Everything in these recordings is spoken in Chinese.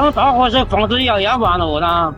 等大伙是控制要半路呢。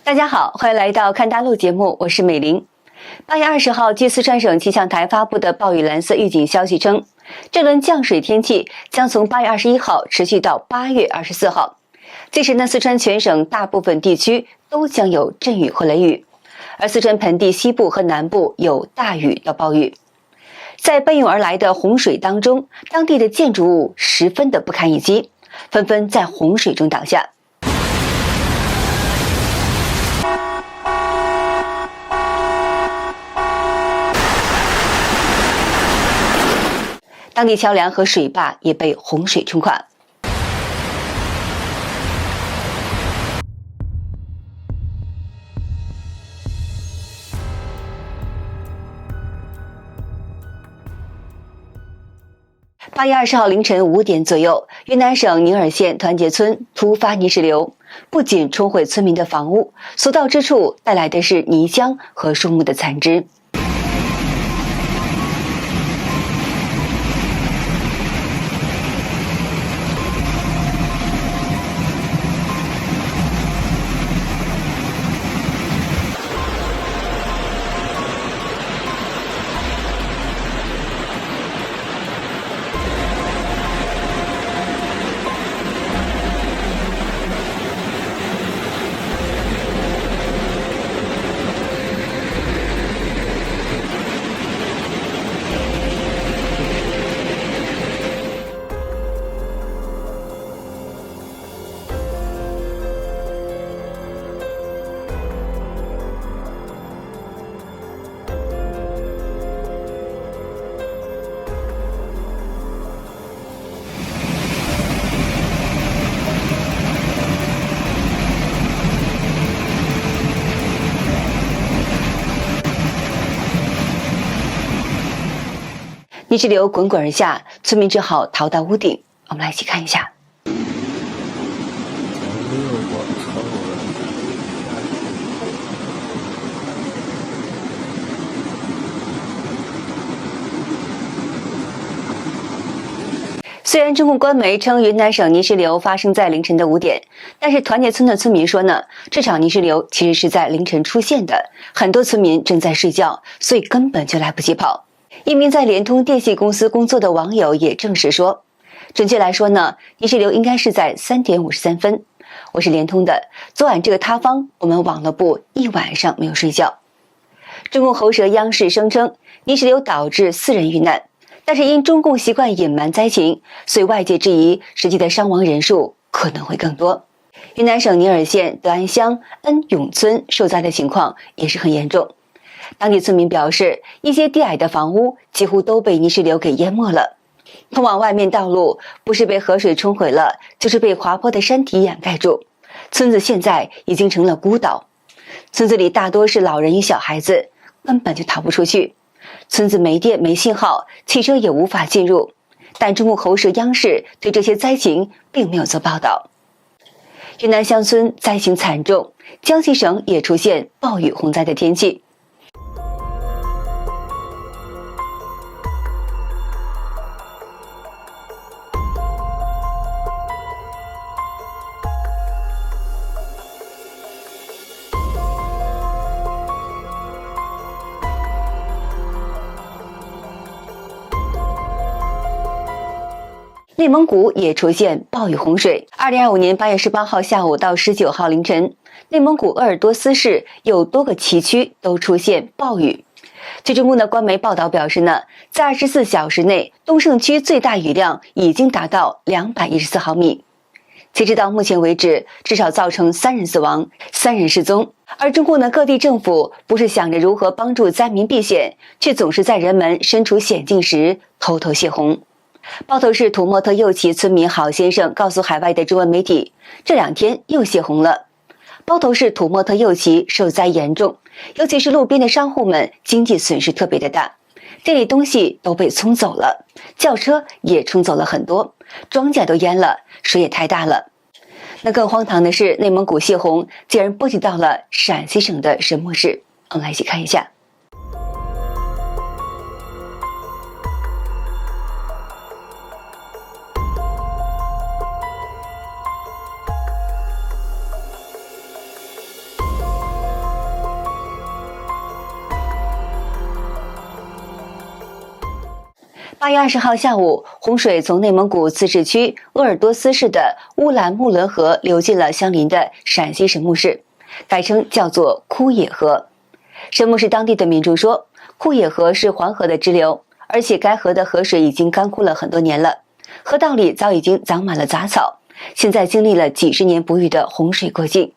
大家好，欢迎来到看大陆节目，我是美玲。8月20号，据四川省气象台发布的暴雨蓝色预警消息称，这轮降水天气将从8月21号持续到8月24号。届时呢，四川全省大部分地区都将有阵雨或雷雨，而四川盆地西部和南部有大雨到暴雨。在奔涌而来的洪水当中，当地的建筑物十分的不堪一击，纷纷在洪水中倒下。当地桥梁和水坝也被洪水冲垮。8月20号凌晨5点左右，云南省宁洱县团结村突发泥石流，不仅冲毁村民的房屋，所到之处带来的是泥浆和树木的残枝。泥石流滚滚而下，村民只好逃到屋顶。我们来一起看一下。虽然中共官媒称云南省泥石流发生在凌晨的5点，但是团结村的村民说呢，这场泥石流其实是在凌晨出现的，很多村民正在睡觉，所以根本就来不及跑。一名在联通电信公司工作的网友也证实说，准确来说呢，泥石流应该是在3点53分。我是联通的，昨晚这个塌方，我们网络部一晚上没有睡觉。中共喉舌央视声称，泥石流导致4人遇难，但是因中共习惯隐瞒灾情，所以外界质疑实际的伤亡人数可能会更多。云南省宁洱县德安乡恩永村受灾的情况也是很严重。当地村民表示，一些低矮的房屋几乎都被泥石流给淹没了，通往外面道路不是被河水冲毁了，就是被滑坡的山体掩盖住。村子现在已经成了孤岛，村子里大多是老人与小孩子，根本就逃不出去。村子没电没信号，汽车也无法进入，但中共喉舌央视对这些灾情并没有做报道。云南乡村灾情惨重，江西省也出现暴雨洪灾的天气。内蒙古也出现暴雨洪水。2025年8月18号下午到19号凌晨，内蒙古鄂尔多斯市有多个崎岖都出现暴雨。据中共的官媒报道表示呢，在24小时内，东胜区最大雨量已经达到214毫米。截止到目前为止，至少造成3人死亡，3人失踪。而中共的各地政府不是想着如何帮助灾民避险，却总是在人们身处险境时偷偷泄洪。包头市土默特右旗村民郝先生告诉海外的中文媒体，这2天又泄洪了。包头市土默特右旗受灾严重，尤其是路边的商户们经济损失特别的大，店里东西都被冲走了，轿车也冲走了很多，庄稼都淹了，水也太大了。那更荒唐的是，内蒙古泄洪竟然波及到了陕西省的神木市。我们来一起看一下。8月20号下午，洪水从内蒙古自治区鄂尔多斯市的乌兰木伦河流进了相邻的陕西神木市，改称叫做枯野河。神木市当地的民众说，枯野河是黄河的支流，而且该河的河水已经干枯了很多年了，河道里早已经长满了杂草，现在经历了几十年不遇的洪水过境。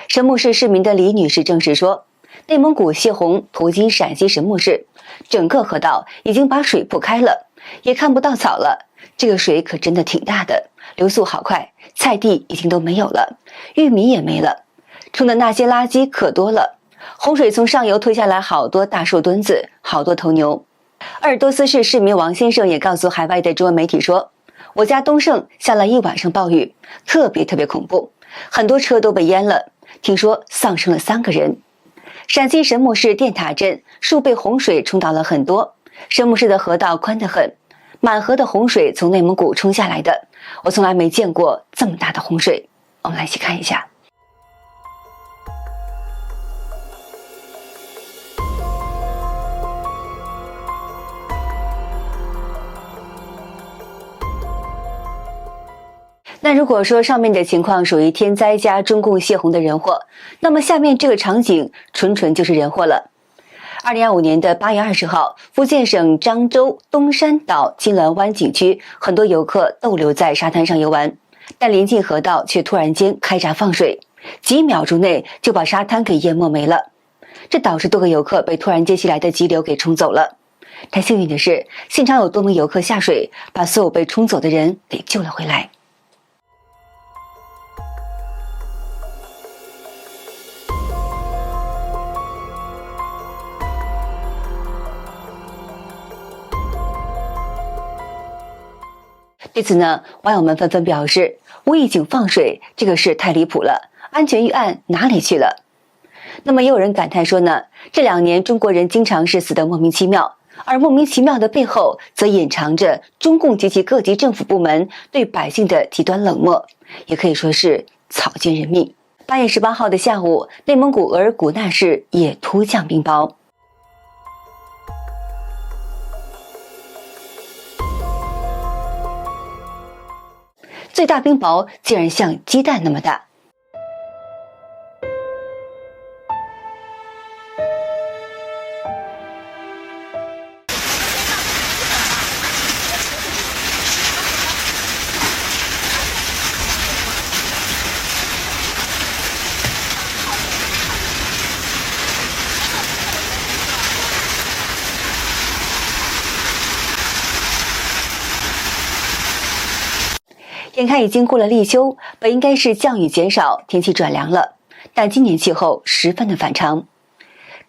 神木市市民的李女士证实说，内蒙古泄洪途经陕西神木市，整个河道已经把水铺开了，也看不到草了。这个水可真的挺大的，流速好快，菜地已经都没有了，玉米也没了，冲的那些垃圾可多了。洪水从上游推下来好多大树墩子，好多头牛。鄂尔多斯市市民王先生也告诉海外的中文媒体说，我家东胜下了一晚上暴雨，特别恐怖，很多车都被淹了，听说丧生了3个人。陕西神木市电塔镇树被洪水冲倒了很多，神木市的河道宽得很，满河的洪水从内蒙古冲下来的，我从来没见过这么大的洪水。我们来一起看一下。那如果说上面的情况属于天灾加中共泄洪的人祸，那么下面这个场景纯就是人祸了。2025年的8月20号，福建省漳州东山岛金銮湾景区，很多游客逗留在沙滩上游玩，但临近河道却突然间开闸放水，几秒钟内就把沙滩给淹没没了，这导致多个游客被突然间袭来的急流给冲走了。但幸运的是，现场有多名游客下水，把所有被冲走的人给救了回来。对此呢，网友们纷纷表示，无预警放水这个事太离谱了，安全预案哪里去了？那么也有人感叹说呢，这2年中国人经常是死得莫名其妙，而莫名其妙的背后则隐藏着中共及其各级政府部门对百姓的极端冷漠，也可以说是草菅人命。8月18号的下午，内蒙古额尔古纳市也突降冰雹。最大冰雹竟然像鸡蛋那么大。眼看已经过了立秋，本应该是降雨减少，天气转凉了，但今年气候十分的反常。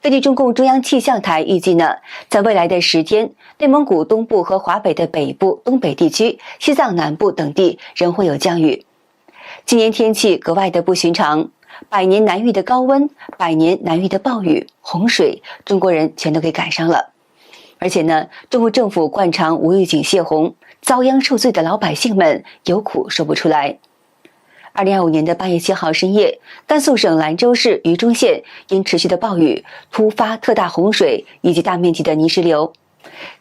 根据中共中央气象台预计呢，在未来的10天，内蒙古东部和华北的北部、东北地区、西藏南部等地仍会有降雨。今年天气格外的不寻常，100年难遇的高温，100年难遇的暴雨、洪水，中国人全都给赶上了。而且呢，中国政府惯常无预警泄洪，遭殃受罪的老百姓们有苦说不出来。2025年的8月7号深夜，甘肃省兰州市榆中县因持续的暴雨、突发特大洪水以及大面积的泥石流，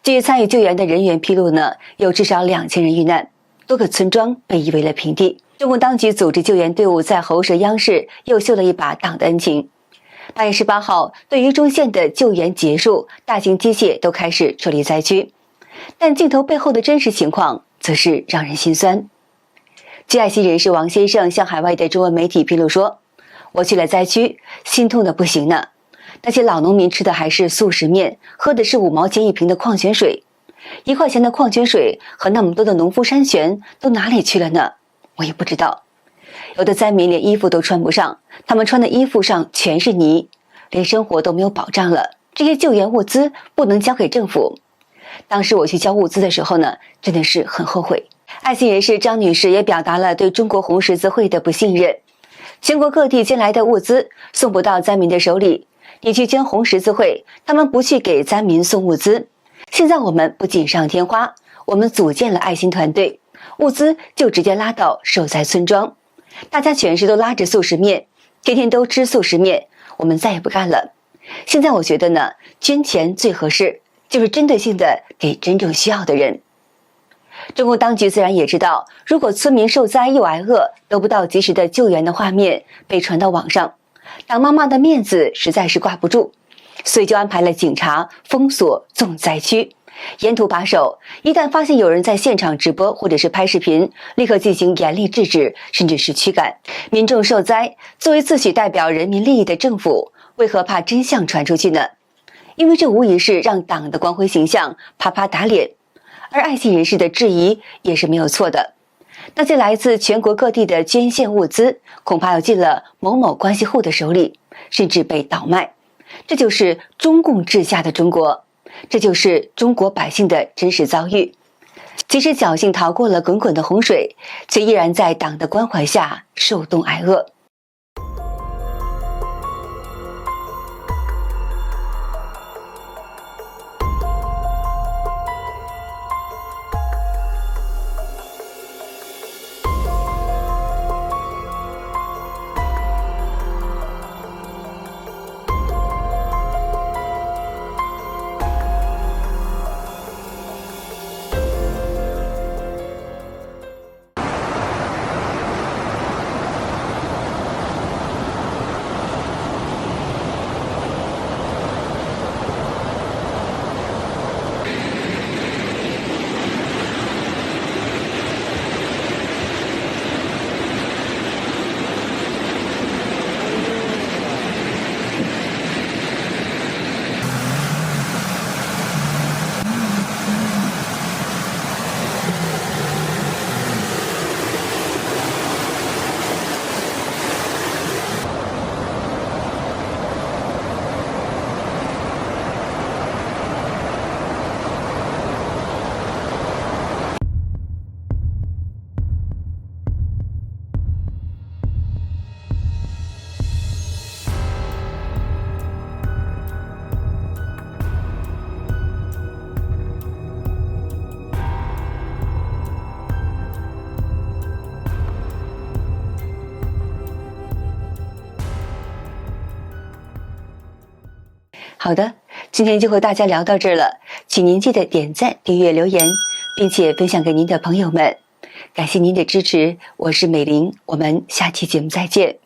据参与救援的人员披露呢，有至少2000人遇难。多个村庄被夷为了平地。中共当局组织救援队伍在喉舌央视又秀了一把党的恩情。8月18号，对于中线的救援结束，大型机械都开始撤离灾区，但镜头背后的真实情况则是让人心酸。据爱心人士王先生向海外的中文媒体披露说，我去了灾区，心痛的不行呢。那些老农民吃的还是速食面，喝的是5毛钱一瓶的矿泉水，1块钱的矿泉水和那么多的农夫山泉都哪里去了呢？我也不知道。有的灾民连衣服都穿不上，他们穿的衣服上全是泥，连生活都没有保障了。这些救援物资不能交给政府。当时我去交物资的时候呢，真的是很后悔。爱心人士张女士也表达了对中国红十字会的不信任。全国各地进来的物资送不到灾民的手里，你去捐红十字会，他们不去给灾民送物资。现在我们不锦上添花，我们组建了爱心团队，物资就直接拉到受灾村庄。大家全市都拉着速食面，天天都吃速食面，我们再也不干了。现在我觉得呢，捐钱最合适，就是针对性的给真正需要的人。中共当局自然也知道，如果村民受灾又挨饿，得不到及时的救援的画面被传到网上，党妈妈的面子实在是挂不住，所以就安排了警察封锁重灾区，沿途把守，一旦发现有人在现场直播或者是拍视频，立刻进行严厉制止，甚至是驱赶。民众受灾，作为自诩代表人民利益的政府，为何怕真相传出去呢？因为这无疑是让党的光辉形象啪啪打脸。而爱心人士的质疑也是没有错的，那些来自全国各地的捐献物资，恐怕要进了某某关系户的手里，甚至被倒卖。这就是中共治下的中国，这就是中国百姓的真实遭遇。即使侥幸逃过了滚滚的洪水，却依然在党的关怀下受冻挨饿。好的，今天就和大家聊到这儿了，请您记得点赞、订阅、留言，并且分享给您的朋友们。感谢您的支持，我是美玲，我们下期节目再见。